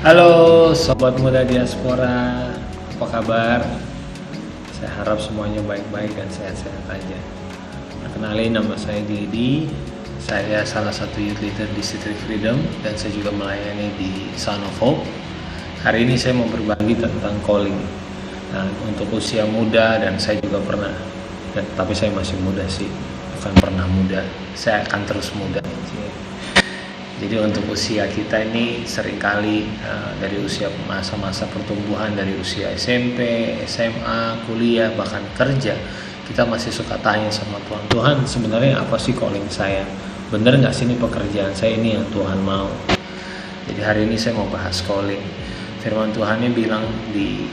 Halo Sobat Muda Diaspora, apa kabar? Saya harap semuanya baik-baik dan sehat-sehat aja. Perkenalin, nama saya Dedi. Saya salah satu youth leader di City Freedom dan saya juga melayani di Son of Hope. Hari ini saya mau berbagi tentang calling. Nah, untuk usia muda, dan saya juga pernah, tapi saya masih muda sih, bukan pernah muda, saya akan terus muda. Jadi untuk usia kita ini seringkali dari usia masa-masa pertumbuhan, dari usia SMP, SMA, kuliah, bahkan kerja, kita masih suka tanya sama Tuhan, Tuhan sebenarnya apa sih calling saya? Bener nggak sih ini pekerjaan saya ini yang Tuhan mau? Jadi hari ini saya mau bahas calling. Firman Tuhannya bilang di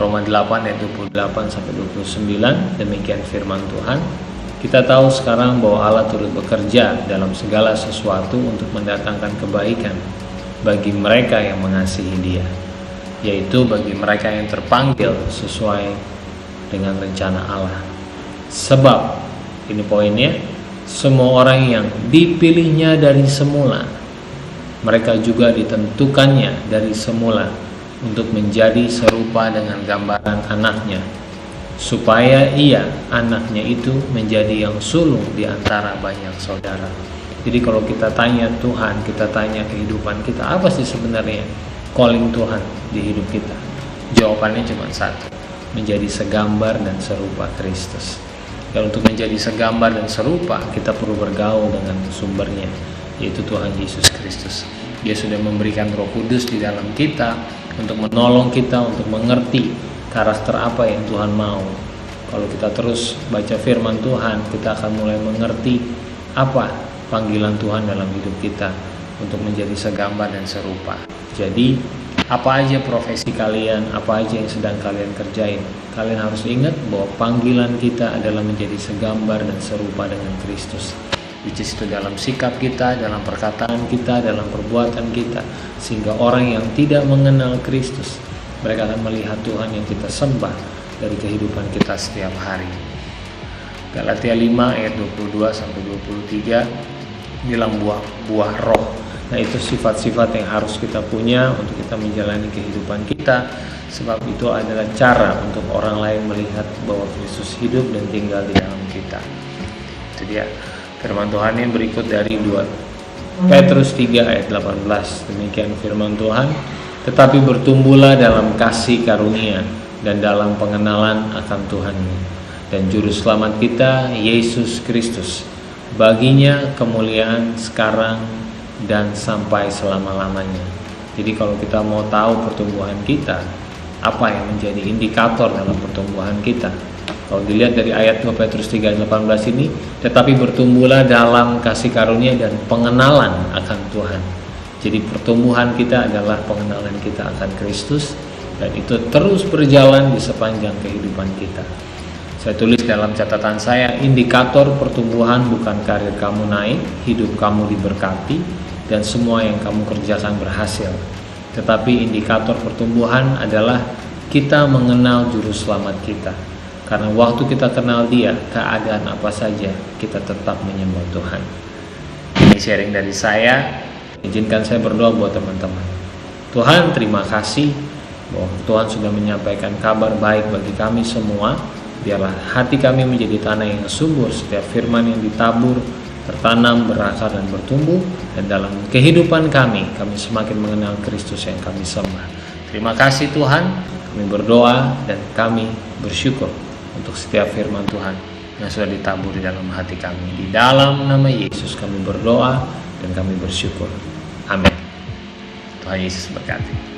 Roma 8 ayat 28-29, demikian firman Tuhan. Kita tahu sekarang bahwa Allah turut bekerja dalam segala sesuatu untuk mendatangkan kebaikan bagi mereka yang mengasihi Dia, yaitu bagi mereka yang terpanggil sesuai dengan rencana Allah. Sebab, ini poinnya, semua orang yang dipilihnya dari semula, mereka juga ditentukannya dari semula untuk menjadi serupa dengan gambaran anaknya, supaya ia, anaknya itu, menjadi yang sulung di antara banyak saudara. Jadi kalau kita tanya Tuhan, kita tanya kehidupan kita, apa sih sebenarnya calling Tuhan di hidup kita? Jawabannya cuma satu, menjadi segambar dan serupa Kristus. Dan untuk menjadi segambar dan serupa, kita perlu bergaul dengan sumbernya, yaitu Tuhan Yesus Kristus. Dia sudah memberikan Roh Kudus di dalam kita untuk menolong kita untuk mengerti karakter apa yang Tuhan mau. Kalau kita terus baca firman Tuhan, kita akan mulai mengerti apa panggilan Tuhan dalam hidup kita untuk menjadi segambar dan serupa. Jadi, apa aja profesi kalian, apa aja yang sedang kalian kerjain, kalian harus ingat bahwa panggilan kita adalah menjadi segambar dan serupa dengan Kristus. Which is itu dalam sikap kita, dalam perkataan kita, dalam perbuatan kita, sehingga orang yang tidak mengenal Kristus, mereka akan melihat Tuhan yang kita sembah dari kehidupan kita setiap hari. Galatia 5 ayat 22-23 bilang buah roh. Nah, itu sifat-sifat yang harus kita punya untuk kita menjalani kehidupan kita, sebab itu adalah cara untuk orang lain melihat bahwa Kristus hidup dan tinggal di dalam kita. Itu dia firman Tuhan yang berikut dari 2 Petrus 3 ayat 18. Demikian firman Tuhan. Tetapi bertumbuhlah dalam kasih karunia dan dalam pengenalan akan Tuhan dan Juru Selamat kita, Yesus Kristus. Baginya kemuliaan sekarang dan sampai selama-lamanya. Jadi kalau kita mau tahu pertumbuhan kita, apa yang menjadi indikator dalam pertumbuhan kita? Kalau dilihat dari ayat 2 Petrus 3 ayat 18 ini, tetapi bertumbuhlah dalam kasih karunia dan pengenalan akan Tuhan. Jadi pertumbuhan kita adalah pengenalan kita akan Kristus, dan itu terus berjalan di sepanjang kehidupan kita. Saya tulis dalam catatan saya, indikator pertumbuhan bukan karir kamu naik, hidup kamu diberkati, dan semua yang kamu kerjakan berhasil. Tetapi indikator pertumbuhan adalah kita mengenal Juru Selamat kita. Karena waktu kita kenal Dia, keadaan apa saja, kita tetap menyembah Tuhan. Ini sharing dari saya. Izinkan saya berdoa buat teman-teman. Tuhan, terima kasih bahwa Tuhan sudah menyampaikan kabar baik bagi kami semua. Biarlah hati kami menjadi tanah yang subur, setiap firman yang ditabur tertanam, berakar dan bertumbuh, dan dalam kehidupan kami semakin mengenal Kristus yang kami sembah. Terima kasih Tuhan, kami berdoa dan kami bersyukur untuk setiap firman Tuhan yang sudah ditabur di dalam hati kami. Di dalam nama Yesus kami berdoa dan kami bersyukur. Amin. Tuhan Yesus berkati.